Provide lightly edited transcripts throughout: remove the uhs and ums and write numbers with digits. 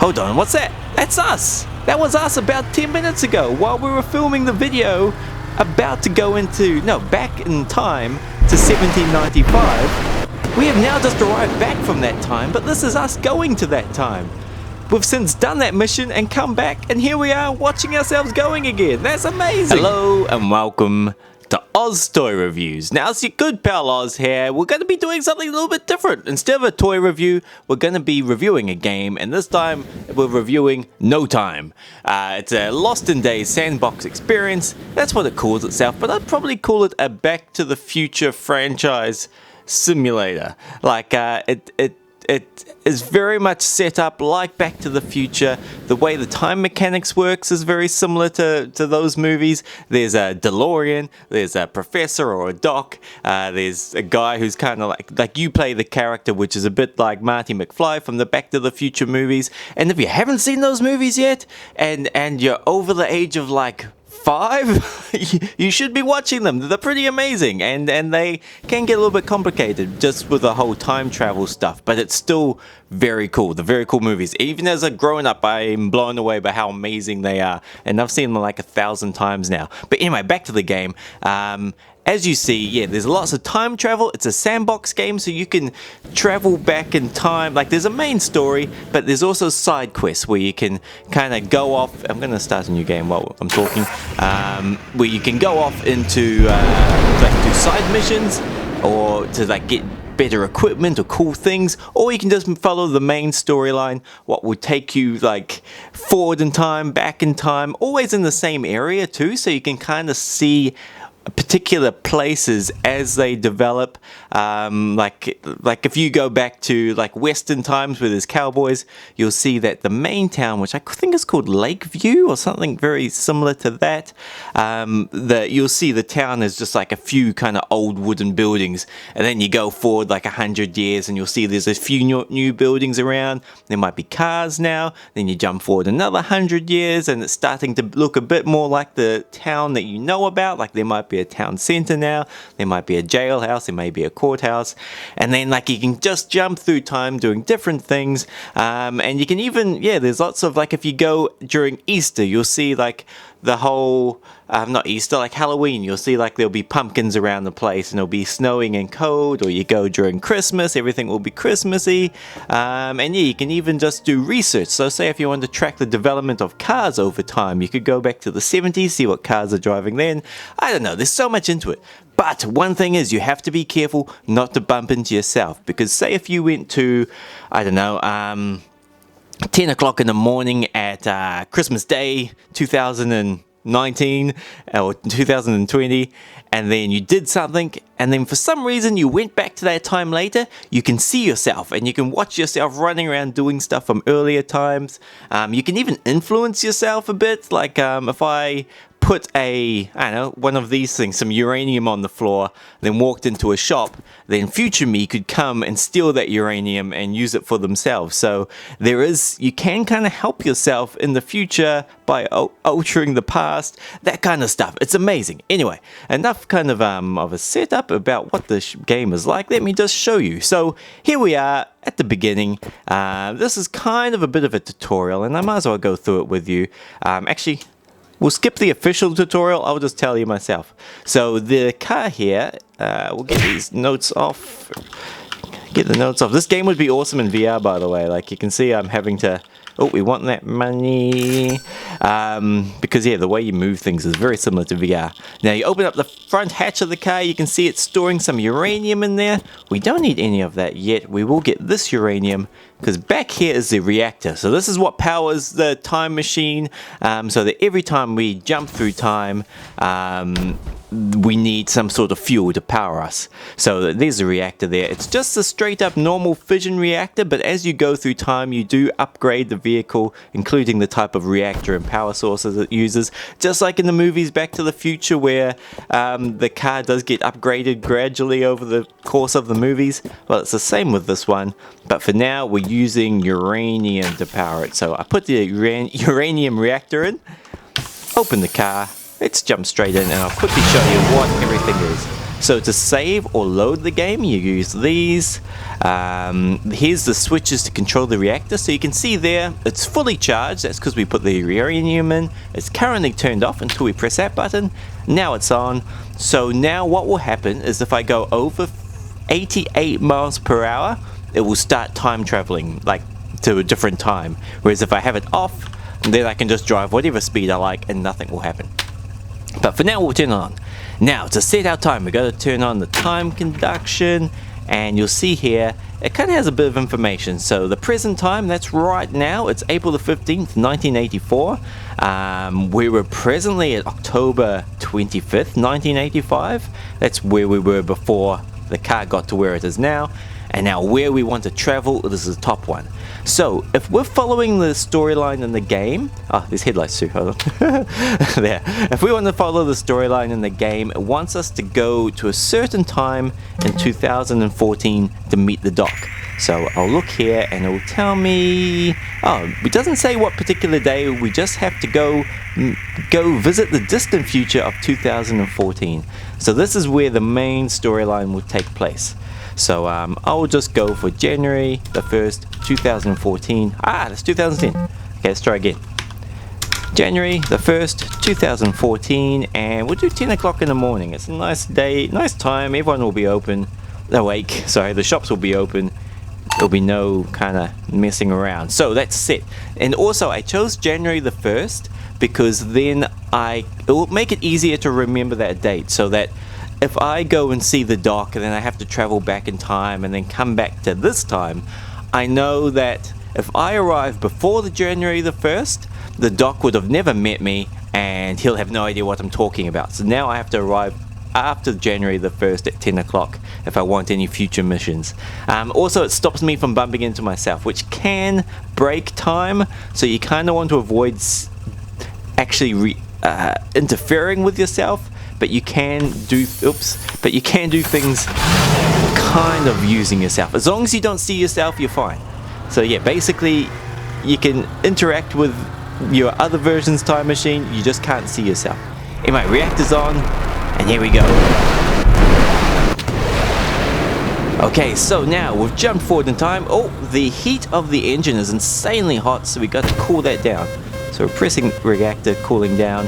Hold on, what's that? That's us! That was us about 10 minutes ago while we were filming the video about to go into, back in time to 1795. We have now just arrived back from that time, but this is us going to that time. We've since done that mission and come back, and here we are watching ourselves going again. That's amazing! Hello and welcome to OzToyReviews. Now it's your good pal Oz here. We're going to be doing something a little bit different. Instead of a toy review, we're going to be reviewing a game, and this time we're reviewing No Time. It's a Lost in Days sandbox experience. That's what it calls itself, but I'd probably call it a Back to the Future franchise simulator. Like, it is very much set up like Back to the Future. The way the time mechanics works is very similar to those movies. There's a DeLorean, there's a professor or a doc, there's a guy who's kind of like you play the character, which is a bit like Marty McFly from the Back to the Future movies. And if you haven't seen those movies yet, and you're over the age of like 5, you should be watching them. They're pretty amazing, and they can get a little bit complicated just with the whole time travel stuff, but it's still very cool. They're very cool movies. Even as a grown up, I'm blown away by how amazing they are, and I've seen them like 1,000 times now. But anyway, back to the game. As you see, there's lots of time travel. It's a sandbox game, so you can travel back in time. Like, there's a main story, but there's also side quests where you can kind of go off. I'm going to start a new game while I'm talking. Where you can go off into do side missions, or to like get better equipment or cool things, or you can just follow the main storyline, what will take you like forward in time, back in time, always in the same area too, so you can kind of see particular places as they develop. Like if you go back to like Western times where there's cowboys, you'll see that the main town, which I think is called Lakeview or something very similar to that, you'll see the town is just like a few kind of old wooden buildings, and then you go forward like 100 years and you'll see there's a few new buildings around. There might be cars now. Then you jump forward another 100 years and it's starting to look a bit more like the town that you know about. Like, there might be a town center now, there might be a jailhouse, there may be a courthouse, and then like you can just jump through time doing different things, and you can even, there's lots of, like, if you go during Easter, you'll see like the whole, not Easter, like Halloween, you'll see like there'll be pumpkins around the place and it'll be snowing and cold. Or you go during Christmas, everything will be Christmassy, and you can even just do research. So say if you want to track the development of cars over time, you could go back to the 70s, see what cars are driving then. I don't know, there's so much into it. But one thing is, you have to be careful not to bump into yourself, because say if you went to, I don't know, 10 o'clock in the morning at Christmas Day 2019 or 2020, and then you did something, and then for some reason you went back to that time later, you can see yourself and you can watch yourself running around doing stuff from earlier times. You can even influence yourself a bit, like if I put one of these things, some uranium on the floor, then walked into a shop, then future me could come and steal that uranium and use it for themselves. So you can kind of help yourself in the future by altering the past, that kind of stuff. It's amazing. Anyway, enough kind of a setup about what the game is like. Let me just show you. So here we are at the beginning. This is kind of a bit of a tutorial, and I might as well go through it with you. Actually, we'll skip the official tutorial, I'll just tell you myself. So the car here, we'll get these notes off. Get the notes off. This game would be awesome in VR, by the way. Like, you can see I'm having to... Oh, we want that money. Because, the way you move things is very similar to VR. Now, you open up the front hatch of the car, you can see it's storing some uranium in there. We don't need any of that yet. We will get this uranium, because back here is the reactor. So this is what powers the time machine, so that every time we jump through time, we need some sort of fuel to power us. So there's a reactor there. It's just a straight up normal fission reactor, but as you go through time, you do upgrade the vehicle, including the type of reactor and power sources it uses, just like in the movies Back to the Future, where the car does get upgraded gradually over the course of the movies. Well, it's the same with this one, but for now we're using uranium to power it. So I put the uranium reactor in, open the car, let's jump straight in, and I'll quickly show you what everything is. So to save or load the game, you use these. Here's the switches to control the reactor. So you can see there, it's fully charged. That's because we put the uranium in. It's currently turned off until we press that button. Now it's on. So now what will happen is if I go over 88 miles per hour, it will start time traveling, like to a different time. Whereas if I have it off, then I can just drive whatever speed I like and nothing will happen. But for now, we'll turn it on. Now, to set our time, we've got to turn on the time conduction, and you'll see here, it kind of has a bit of information. So the present time, that's right now, it's April the 15th, 1984. We were presently at October 25th, 1985. That's where we were before the car got to where it is now. And now where we want to travel, this is the top one. So if we're following the storyline in the game, there's headlights too, hold on. There. If we want to follow the storyline in the game, it wants us to go to a certain time in 2014 to meet the doc. So I'll look here and it will tell me, it doesn't say what particular day, we just have to go visit the distant future of 2014. So this is where the main storyline will take place. So I'll just go for January the 1st, 2014. That's 2010. Okay, let's try again. January the 1st, 2014, and we'll do 10 o'clock in the morning. It's a nice day, nice time. Everyone will be awake. Sorry, the shops will be open. There'll be no kind of messing around. So that's set. And also, I chose January the 1st because then it will make it easier to remember that date, so that if I go and see the doc and then I have to travel back in time and then come back to this time, I know that if I arrive before the January the 1st, the doc would have never met me and he'll have no idea what I'm talking about. So now I have to arrive after January the 1st at 10 o'clock if I want any future missions. Also, it stops me from bumping into myself, which can break time, so you kind of want to avoid actually interfering with yourself. But you can do things kind of using yourself. As long as you don't see yourself, you're fine. So yeah, basically you can interact with your other version's time machine, you just can't see yourself. Anyway, reactor's on, and here we go. Okay, so now we've jumped forward in time. The heat of the engine is insanely hot, so we got to cool that down. So we're pressing reactor, cooling down.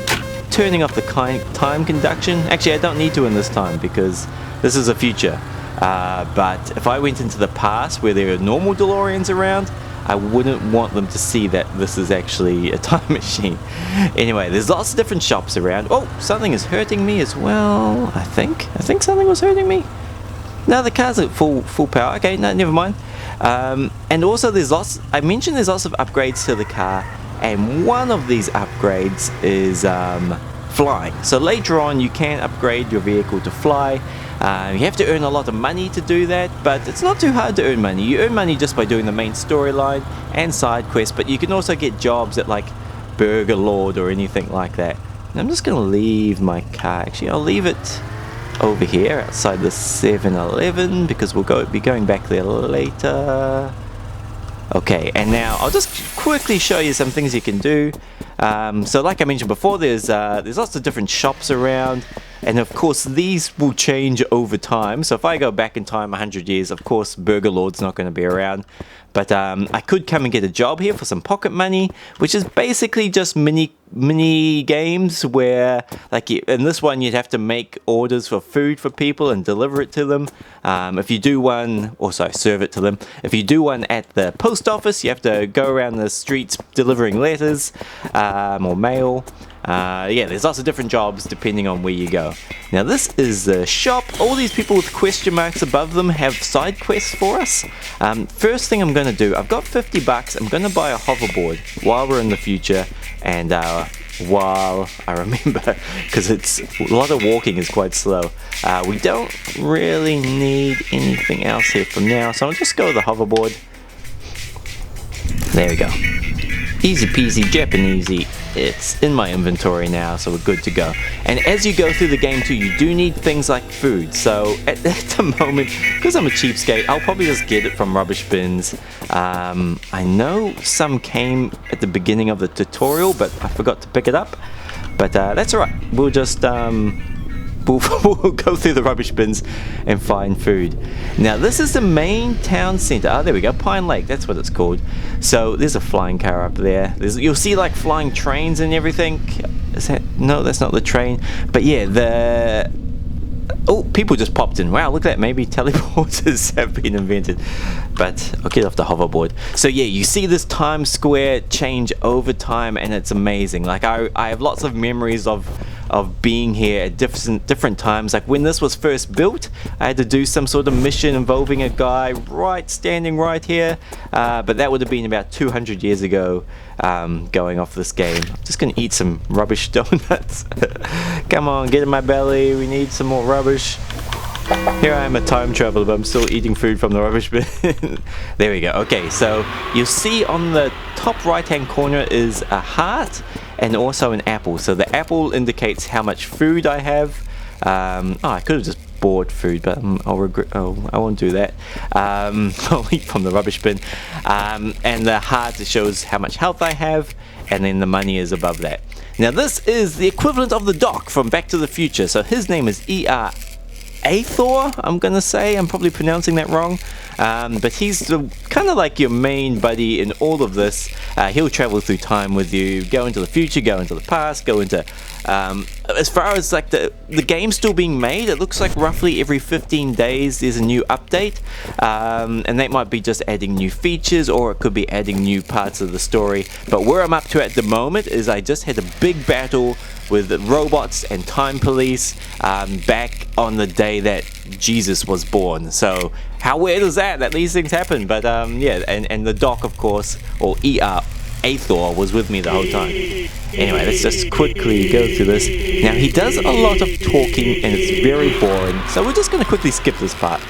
Turning off the time conduction. Actually, I don't need to in this time because this is a future. But if I went into the past where there are normal DeLoreans around, I wouldn't want them to see that this is actually a time machine. Anyway, there's lots of different shops around. Something is hurting me as well. I think something was hurting me. No, the car's at full power. Okay, no, never mind. And also I mentioned there's lots of upgrades to the car. And one of these upgrades is flying. So later on you can upgrade your vehicle to fly. You have to earn a lot of money to do that, but it's not too hard to earn money. You earn money just by doing the main storyline and side quests, but you can also get jobs at like Burger Lord or anything like that. And I'm just going to leave my car. Actually, I'll leave it over here outside the 7-Eleven because we'll be going back there later. Okay, and now I'll just quickly show you some things you can do. So like I mentioned before, there's lots of different shops around, and of course these will change over time. So if I go back in time 100 years, of course Burger Lord's not going to be around. But I could come and get a job here for some pocket money, which is basically just mini games where, like in this one, you'd have to make orders for food for people and deliver it to them. If you do one, serve it to them. If you do one at the post office, you have to go around the streets delivering letters or mail. There's lots of different jobs depending on where you go. Now this is the shop. All these people with question marks above them have side quests for us. First thing I'm going to do, I've got $50. I'm going to buy a hoverboard while we're in the future, and while I remember, because a lot of walking is quite slow. We don't really need anything else here for now, so I'll just go with the hoverboard. There we go. Easy peasy Japanesey. It's in my inventory now, so we're good to go. And as you go through the game too, you do need things like food. So at the moment, because I'm a cheapskate, I'll probably just get it from rubbish bins. I know some came at the beginning of the tutorial, but I forgot to pick it up. But that's alright. We'll just we'll go through the rubbish bins and find food. Now this is the main town center. Oh, there we go, Pine Lake, that's what it's called. So there's a flying car up there. You'll see like flying trains and everything. Is that, no, that's not the train. But yeah, oh, people just popped in. Wow, look at that. Maybe teleporters have been invented. But I'll get off the hoverboard. So yeah, you see this Times Square change over time, and it's amazing. Like I have lots of memories of being here at different times. Like when this was first built, I had to do some sort of mission involving a guy standing right here. But that would have been about 200 years ago, going off this game. I'm just gonna eat some rubbish donuts. Come on, get in my belly. We need some more rubbish. Here I am, a time traveler, but I'm still eating food from the rubbish bin. There we go. Okay, so you'll see on the top right hand corner is a heart and also an apple. So the apple indicates how much food I have. Oh, I could have just bought food, but I'll regret. Oh, I won't do that. I'll eat from the rubbish bin. And the heart shows how much health I have, and then the money is above that. Now this is the equivalent of the Doc from Back to the Future. So his name is E.R. Athor, I'm gonna say. I'm probably pronouncing that wrong, but he's kind of like your main buddy in all of this. He'll travel through time with you, go into the future, go into the past, go into as far as like the game's still being made, it looks like roughly every 15 days there's a new update, and that might be just adding new features, or it could be adding new parts of the story. But where I'm up to at the moment is I just had a big battle with robots and time police back on the day that Jesus was born. So how weird is that these things happen? But yeah, and the Doc, of course, or E.R. Athor, was with me the whole time. Anyway, let's just quickly go through this. Now he does a lot of talking and it's very boring, so we're just going to quickly skip this part.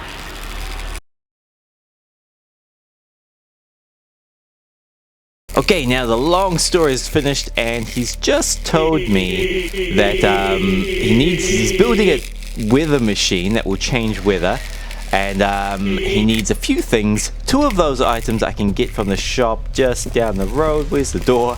Okay, now the long story is finished, and he's just told me that he's building a weather machine that will change weather, and he needs a few things. Two of those items I can get from the shop just down the road. Where's the door?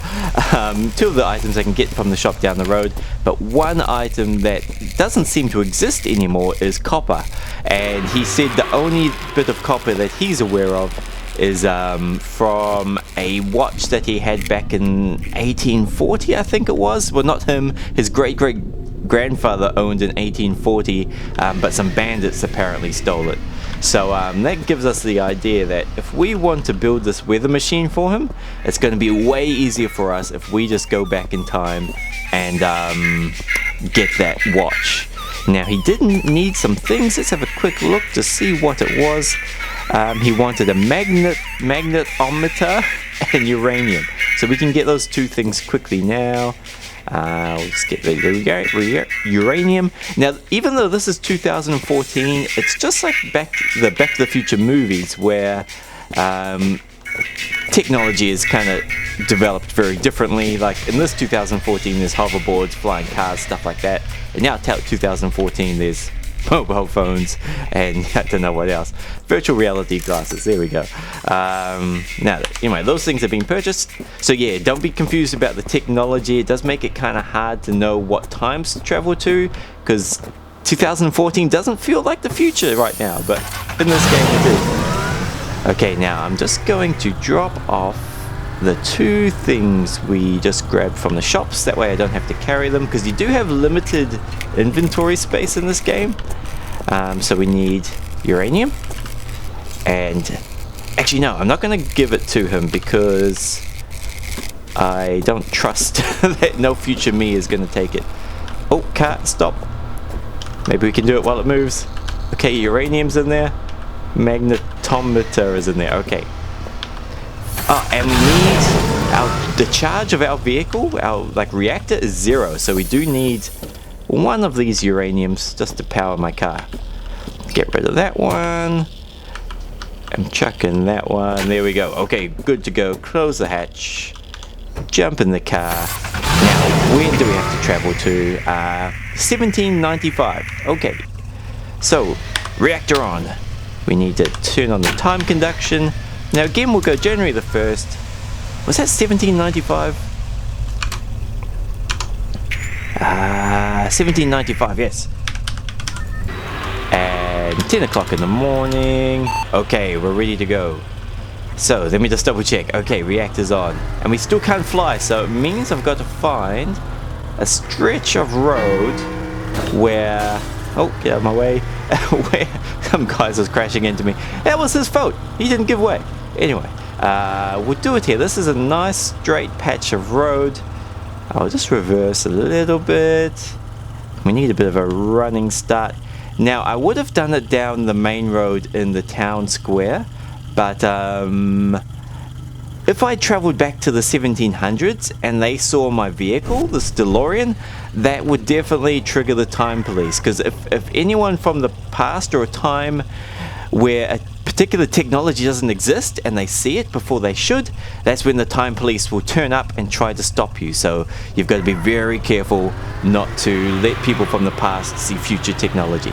Two of the items I can get from the shop down the road, but one item that doesn't seem to exist anymore is copper, and he said the only bit of copper that he's aware of is from a watch that he had back in 1840, I think it was. Well, not him, his great-great-grandfather owned in 1840, but some bandits apparently stole it. So that gives us the idea that if we want to build this weather machine for him, it's going to be way easier for us if we just go back in time and get that watch. Now he didn't need some things. Let's have a quick look to see what it was. He wanted a magnetometer and uranium. So we can get those two things quickly now. We'll just get there we go, uranium. Now, even though this is 2014, it's just like Back to the Future movies, where technology is kind of developed very differently. Like in this 2014, there's hoverboards, flying cars, stuff like that. And now 2014, there's mobile phones, and I don't know what else. Virtual reality glasses, there we go. Now, anyway, those things have been purchased. So yeah, don't be confused about the technology. It does make it kind of hard to know what times to travel to, because 2014 doesn't feel like the future right now, but in this game it is. Okay, now I'm just going to drop off the two things we just grabbed from the shops. That way I don't have to carry them, because you do have limited inventory space in this game. So we need uranium, and actually no, I'm not going to give it to him because I don't trust that no future me is going to take it. Oh, car, stop. Maybe we can do it while it moves. Okay, uranium's in there, magnetometer is in there. Okay. Oh, and we need the charge of our vehicle, our reactor, is 0, so we do need one of these uraniums just to power my car. Get rid of that one. I'm chucking that one. There we go. Okay, good to go. Close the hatch. Jump in the car. Now, where do we have to travel to? 1795. Okay. So, reactor on. We need to turn on the time conduction. Now again, we'll go January the 1st. Was that 1795? 1795, yes. And 10 o'clock in the morning. Okay, we're ready to go. So let me just double check. Okay, reactor's on. And we still can't fly, so it means I've got to find a stretch of road where... Oh, get out of my way. Where some guys was crashing into me. That was his fault. He didn't give way. Anyway, we'll do it here. This is a nice straight patch of road. I'll just reverse a little bit. We need a bit of a running start. Now, I would have done it down the main road in the town square, but if I traveled back to the 1700s and they saw my vehicle, this DeLorean, that would definitely trigger the time police. Because if anyone from the past or a time where a particular technology doesn't exist and they see it before they should, that's when the time police will turn up and try to stop you. So you've got to be very careful not to let people from the past see future technology.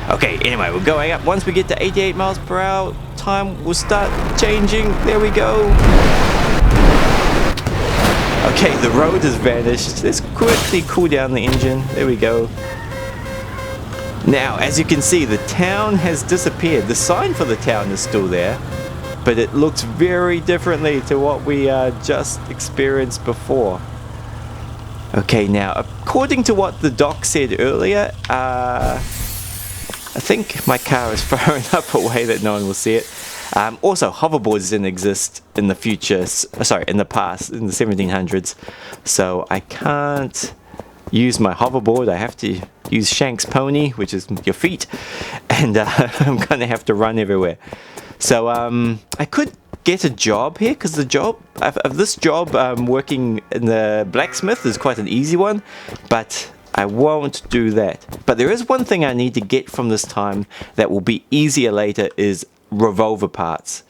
Okay, anyway, we're going up. Once we get to 88 miles per hour, time will start changing. There we go. Okay, the road has vanished. Let's quickly cool down the engine. There we go. Now, as you can see, the town has disappeared. The sign for the town is still there, but it looks very differently to what we just experienced before. Okay, now, according to what the doc said earlier, I think my car is far enough away that no one will see it. Also, hoverboards didn't exist in the future, sorry, in the past, in the 1700s. So I can't use my hoverboard. I have to use Shank's pony, which is your feet, and I'm gonna have to run everywhere. So I could get a job here, because the job, this job working in the blacksmith is quite an easy one, but I won't do that. But there is one thing I need to get from this time that will be easier later, is revolver parts.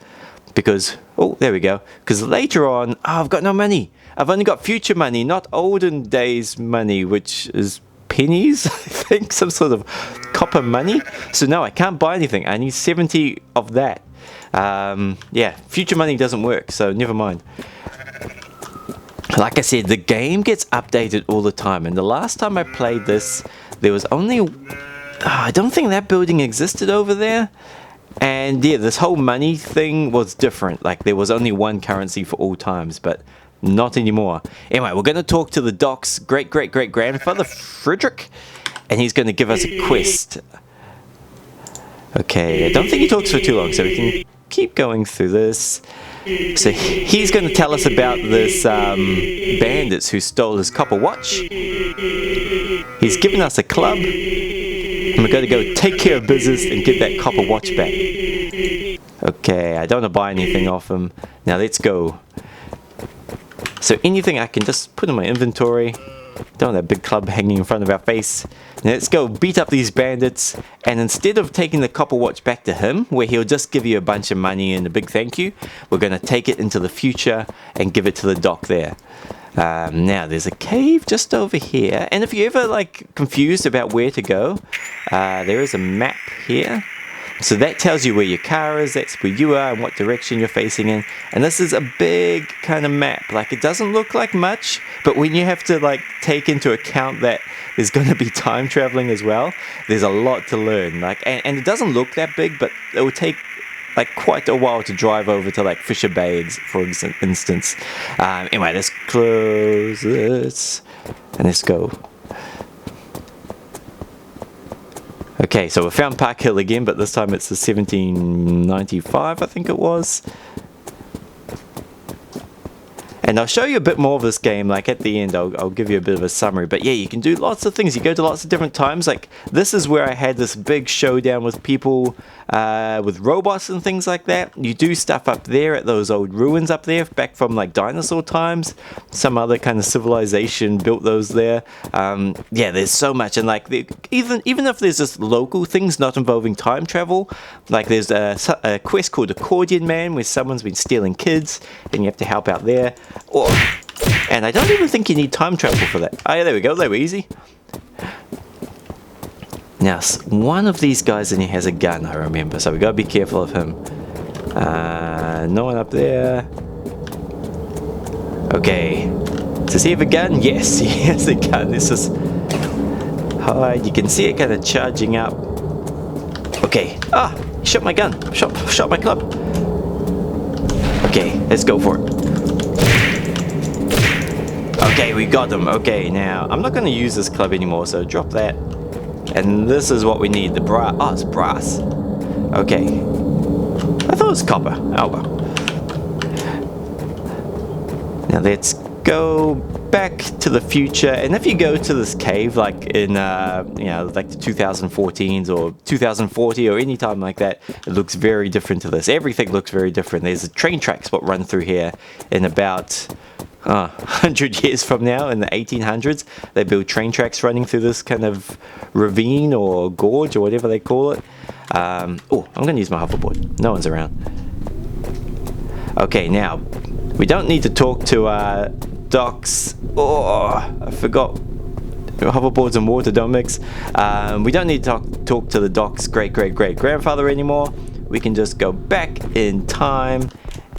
Because, oh, there we go. Because later on, oh, I've got no money. I've only got future money, not olden days money, which is pennies, I think, some sort of copper money. So no, I can't buy anything. I need 70 of that. Yeah, future money doesn't work, so never mind. Like I said, the game gets updated all the time, and the last time I played this, there was only... I don't think that building existed over there. And yeah, this whole money thing was different. Like, there was only one currency for all times, but not anymore. Anyway, we're going to talk to the doc's great-great-great-grandfather, Frederick, and he's going to give us a quest. Okay, I don't think he talks for too long, so we can keep going through this. So he's going to tell us about this bandits who stole his copper watch. He's given us a club, and we're going to go take care of business and get that copper watch back. Okay, I don't want to buy anything off him. Now let's go. So anything I can just put in my inventory. Don't want that big club hanging in front of our face. Now let's go beat up these bandits, and instead of taking the copper watch back to him, where he'll just give you a bunch of money and a big thank you, we're going to take it into the future and give it to the doc there. Now there's a cave just over here, and if you're ever like confused about where to go, there is a map here. So that tells you where your car is, that's where you are and what direction you're facing in. And this is a big kind of map. Like, it doesn't look like much, but when you have to like take into account that there's going to be time traveling as well, there's a lot to learn. Like, and it doesn't look that big, but it will take like quite a while to drive over to like Fisher Bay, for instance. Anyway, let's close this and let's go. Okay, so we found Park Hill again, but this time it's the 1795, I think it was. And I'll show you a bit more of this game, like at the end I'll give you a bit of a summary. But yeah, you can do lots of things. You go to lots of different times. Like, this is where I had this big showdown with people, with robots and things like that. You do stuff up there at those old ruins up there, back from like dinosaur times. Some other kind of civilization built those there. Yeah, there's so much. And like, even if there's just local things not involving time travel, like there's a quest called Accordion Man, where someone's been stealing kids, and you have to help out there. And I don't even think you need time travel for that. Oh yeah, there we go, they were easy. Now, one of these guys in here has a gun, I remember, so we gotta be careful of him. No one up there. Okay. Does he have a gun? Yes, he has a gun. This is hide. You can see it kind of charging up. Okay. Ah, shot my gun. Shot my club. Okay, let's go for it. Okay, we got them. Okay, now I'm not going to use this club anymore, so drop that. And this is what we need. The brass. Oh, it's brass. Okay. I thought it was copper. Oh well. Now let's go back to the future, and if you go to this cave like in like the 2014s or 2040 or any time like that, it looks very different to this. Everything looks very different. There's a train tracks what run through here in about 100 years from now. In the 1800s they build train tracks running through this kind of ravine or gorge or whatever they call it. Oh, I'm gonna use my hoverboard. No one's around. Okay, now we don't need to talk to docks. Oh, I forgot. Hoverboards and water don't mix. We don't need to talk to the doc's great-great-great-grandfather anymore. We can just go back in time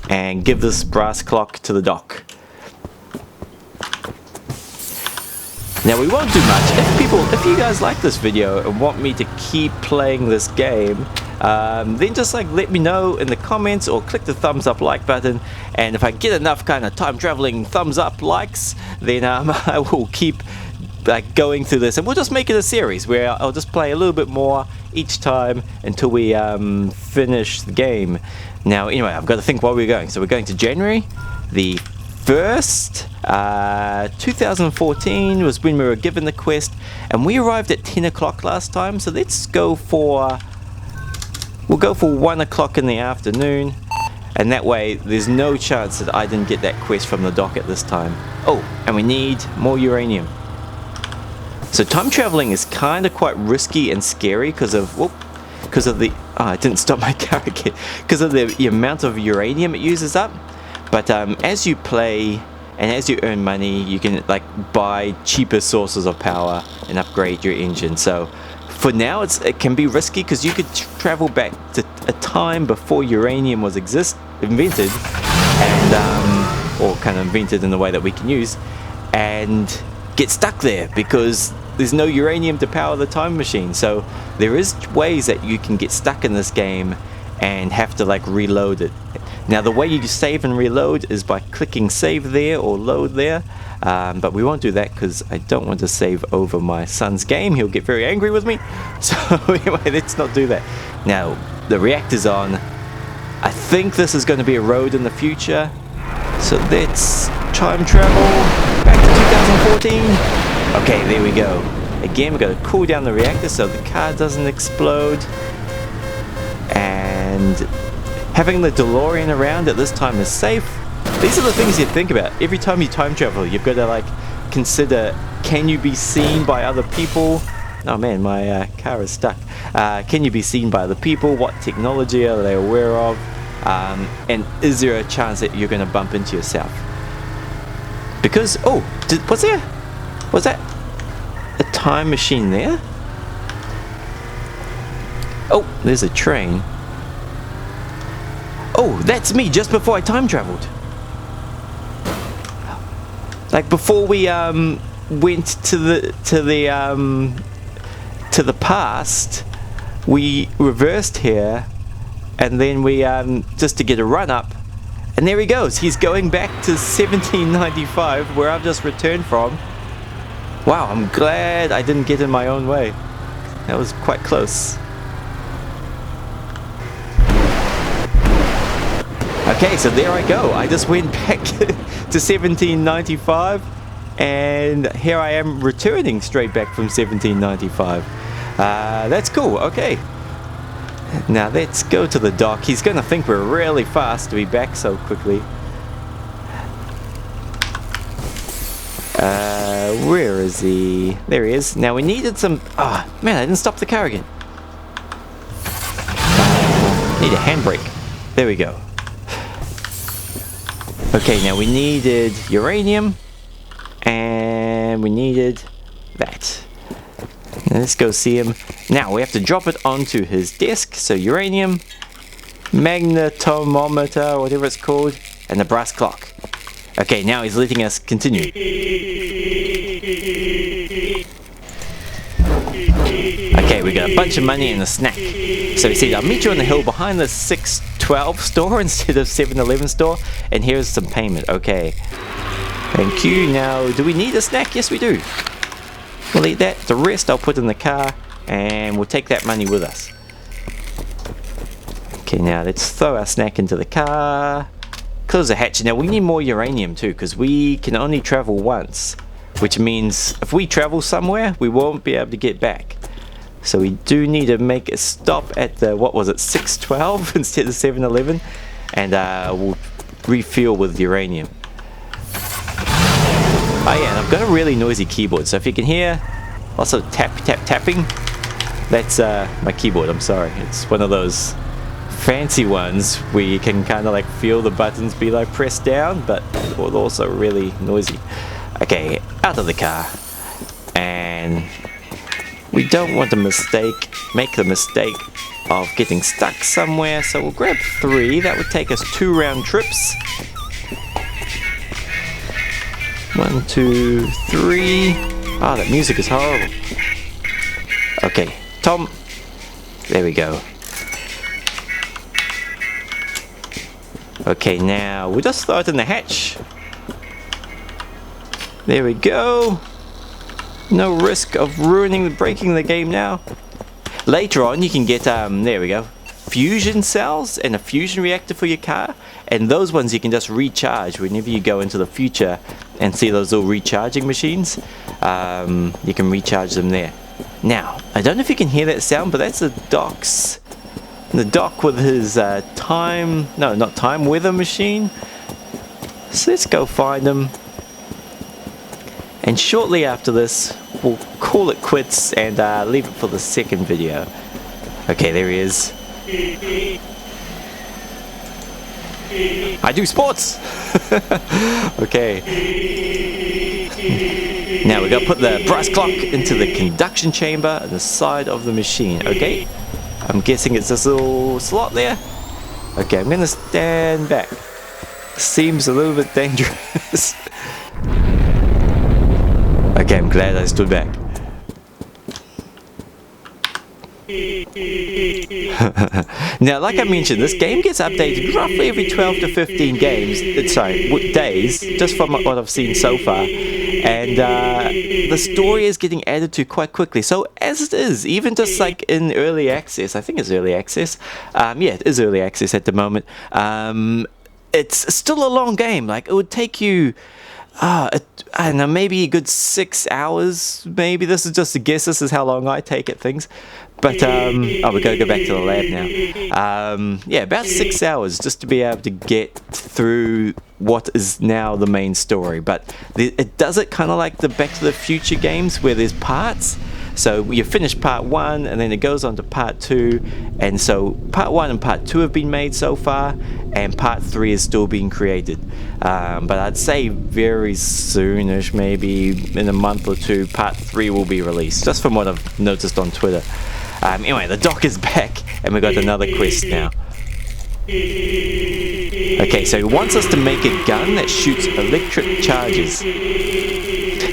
and give this brass clock to the dock. Now we won't do much. If you guys like this video and want me to keep playing this game, then just like let me know in the comments or click the thumbs up like button, and if I get enough kind of time traveling thumbs up likes, then I will keep like going through this, and we'll just make it a series where I'll just play a little bit more each time until we finish the game. Now anyway, I've got to think where we're going. So we're going to January the 1st, 2014 was when we were given the quest, and we arrived at 10 o'clock last time, so let's go for, we'll go for 1 o'clock in the afternoon, and that way there's no chance that I didn't get that quest from the dock at this time. Oh, and we need more uranium. So time traveling is kind of quite risky and scary because of the, I didn't stop my car again, because of the amount of uranium it uses up. But as you play and as you earn money, you can like buy cheaper sources of power and upgrade your engine. So for now it can be risky because you could travel back to a time before uranium was invented, and or kind of invented in the way that we can use, and get stuck there because there's no uranium to power the time machine. So there is ways that you can get stuck in this game and have to like reload it. Now the way you save and reload is by clicking save there or load there, but we won't do that because I don't want to save over my son's game. He'll get very angry with me. So anyway, let's not do that. Now the reactor's on. I think this is going to be a road in the future, so let's time travel back to 2014. Okay, there we go. Again, we've got to cool down the reactor so the car doesn't explode, and having the DeLorean around at this time is safe. These are the things you think about. Every time you time travel, you've got to like consider, can you be seen by other people? Oh man, my car is stuck. Can you be seen by other people? What technology are they aware of? And is there a chance that you're going to bump into yourself? Because, oh, was that a time machine there? Oh, there's a train. Oh, that's me just before I time traveled. Like before we went to the past, we reversed here, and then we just to get a run up, and there he goes. He's going back to 1795, where I've just returned from. Wow, I'm glad I didn't get in my own way. That was quite close. Okay, so there I go. I just went back to 1795, and here I am returning straight back from 1795. That's cool. Okay. Now let's go to the dock. He's going to think we're really fast to be back so quickly. Where is he? There he is. Now we needed some... Oh, man, I didn't stop the car again. Need a handbrake. There we go. Okay, now we needed uranium, and we needed that. Now let's go see him. Now we have to drop it onto his desk. So uranium, magnetometer, whatever it's called, and the brass clock. Okay, now he's letting us continue. Okay, we got a bunch of money and a snack. So he said, I'll meet you on the hill behind the 612 store instead of 7-Eleven store, and here's some payment. Okay. Thank you. Now, do we need a snack? Yes, we do. We'll eat that. The rest I'll put in the car, and we'll take that money with us. Okay, now let's throw our snack into the car. Close the hatch. Now, we need more uranium too, because we can only travel once, which means if we travel somewhere, we won't be able to get back. So we do need to make a stop at the, what was it, 612 instead of 7-Eleven, and we'll refuel with uranium. Oh yeah, and I've got a really noisy keyboard, so if you can hear lots of tapping, that's my keyboard. I'm sorry, it's one of those fancy ones where you can kind of like feel the buttons be like pressed down, but also really noisy. Okay, out of the car, and we don't want to make the mistake of getting stuck somewhere, so we'll grab 3. That would take us 2 round trips. 1, 2, 3. Oh, that music is horrible. Okay, Tom. There we go. Okay, now we'll just throw it in the hatch. There we go. No risk of breaking the game now. Later on you can get, there we go, fusion cells and a fusion reactor for your car, and those ones you can just recharge whenever you go into the future and see those little recharging machines. You can recharge them there. Now, I don't know if you can hear that sound, but that's the doc with his weather machine. So let's go find him. And shortly after this, we'll call it quits and leave it for the second video. Okay, there he is. I do sports! Okay. Now we're going to put the brass clock into the conduction chamber on the side of the machine. Okay. I'm guessing it's this little slot there. Okay, I'm going to stand back. Seems a little bit dangerous. Okay, I'm glad I stood back. Now, like I mentioned, this game gets updated roughly every 12 to 15 days, just from what I've seen so far. And the story is getting added to quite quickly. So as it is, even just like in early access, I think it's early access. Yeah, it is early access at the moment. It's still a long game. Like, it would take you, I don't know, maybe a good 6 hours. Maybe this is just a guess. This is how long I take at things. But oh, we're going to go back to the lab now. Yeah, about 6 hours just to be able to get through what is now the main story. But it does it kind of like the Back to the Future games where there's parts. So you finish part 1 and then it goes on to part 2. And so part 1 and part 2 have been made so far, and part 3 is still being created. But I'd say very soonish, maybe in a month or 2, part 3 will be released, just from what I've noticed on Twitter. Anyway, the doc is back, and we've got another quest now. Okay, so he wants us to make a gun that shoots electric charges.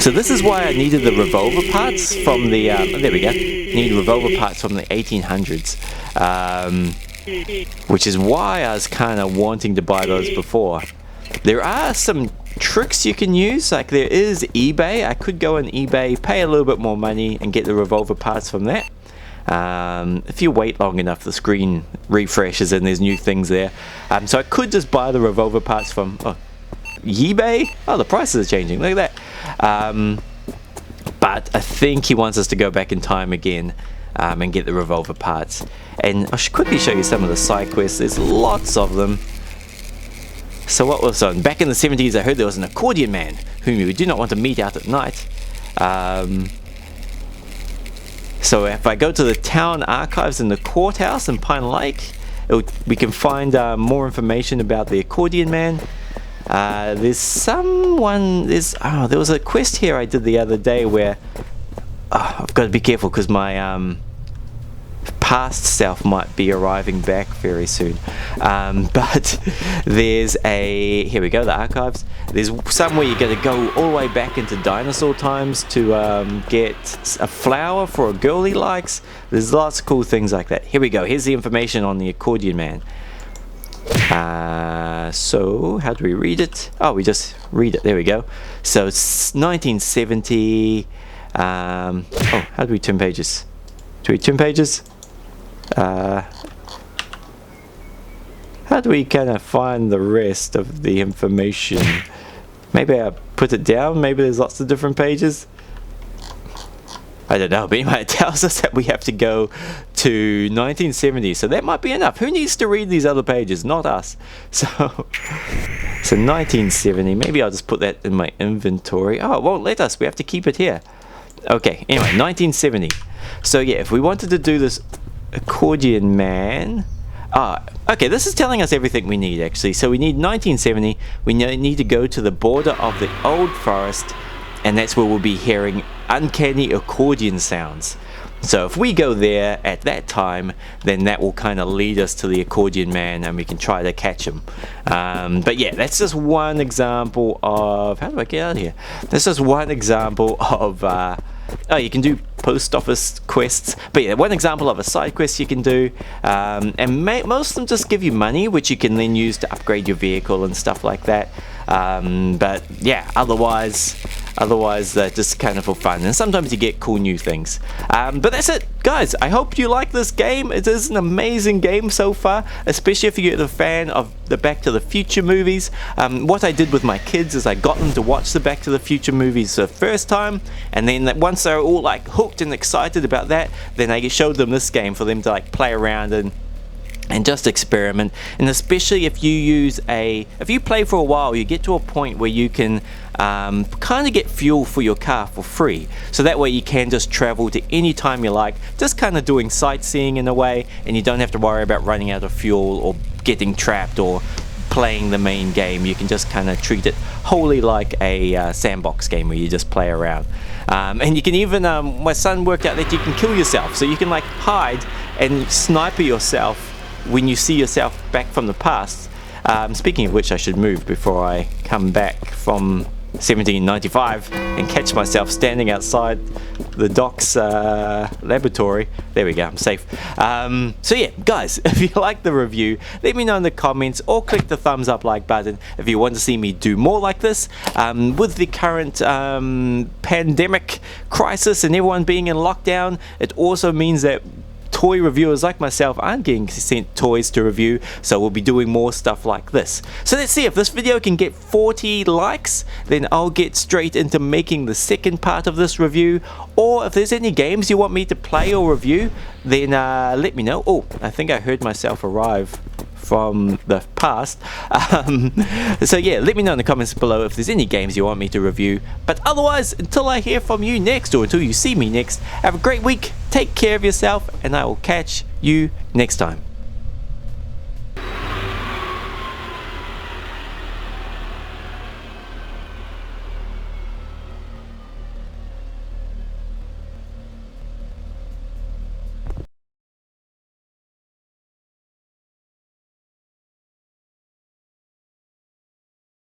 So this is why I needed the revolver parts from the, there we go, need revolver parts from the 1800s. Which is why I was kind of wanting to buy those before. There are some tricks you can use, like there is eBay. I could go on eBay, pay a little bit more money, and get the revolver parts from that. If you wait long enough, the screen refreshes and there's new things there. So I could just buy the revolver parts from eBay. Oh, the prices are changing, look at that. But I think he wants us to go back in time again and get the revolver parts. And I should quickly show you some of the side quests. There's lots of them. So what was on? Back in the 70s, I heard there was an accordion man whom you do not want to meet out at night. So if I go to the town archives in the courthouse in Pine Lake, we can find more information about the accordion man. There was a quest here I did the other day where I've got to be careful because my past self might be arriving back very soon. But there's here we go, the archives. There's somewhere you're going to go all the way back into dinosaur times to get a flower for a girl he likes. There's lots of cool things like that. Here we go. Here's the information on the accordion man. So how do we read it? Oh, we just read it. There we go. So it's 1970. Oh, how do we turn pages? Do we turn pages? How do we kind of find the rest of the information? Maybe I put it down. Maybe there's lots of different pages. I don't know, but anyway, it tells us that we have to go to 1970, so that might be enough. Who needs to read these other pages? Not us. So 1970, maybe I'll just put that in my inventory. Oh, it won't let us. We have to keep it here. Okay, anyway, 1970. So yeah, if we wanted to do this accordion man... okay, this is telling us everything we need, actually. So we need 1970. We need to go to the border of the old forest, and that's where we'll be hearing uncanny accordion sounds. So if we go there at that time, then that will kind of lead us to the accordion man, and we can try to catch him. But yeah, that's just one example of... How do I get out of here? That's just one example of... oh, you can do post office quests, but yeah, one example of a side quest you can do, and most of them just give you money, which you can then use to upgrade your vehicle and stuff like that. But yeah, otherwise just kind of for fun, and sometimes you get cool new things. But that's it, guys. I hope you like this game. It is an amazing game so far, especially if you're a fan of the Back to the Future movies. What I did with my kids is I got them to watch the Back to the Future movies the first time, and then once they're all like hooked and excited about that, then I showed them this game for them to like play around and just experiment. And especially if you play for a while, you get to a point where you can kind of get fuel for your car for free, so that way you can just travel to any time you like, just kind of doing sightseeing in a way, and you don't have to worry about running out of fuel or getting trapped or playing the main game. You can just kind of treat it wholly like a sandbox game where you just play around. And you can even, my son worked out that you can kill yourself, so you can like hide and sniper yourself when you see yourself back from the past. Speaking of which, I should move before I come back from 1795 and catch myself standing outside the doc's laboratory. There we go, I'm safe. So yeah, guys, if you like the review, let me know in the comments, or click the thumbs up like button if you want to see me do more like this. With the current pandemic crisis and everyone being in lockdown, it also means that toy reviewers like myself aren't getting sent toys to review, so we'll be doing more stuff like this. So let's see, if this video can get 40 likes, then I'll get straight into making the second part of this review. Or if there's any games you want me to play or review, then let me know. Oh, I think I heard myself arrive from the past. So yeah, let me know in the comments below if there's any games you want me to review. But otherwise, until I hear from you next, or until you see me next, have a great week, take care of yourself, and I will catch you next time.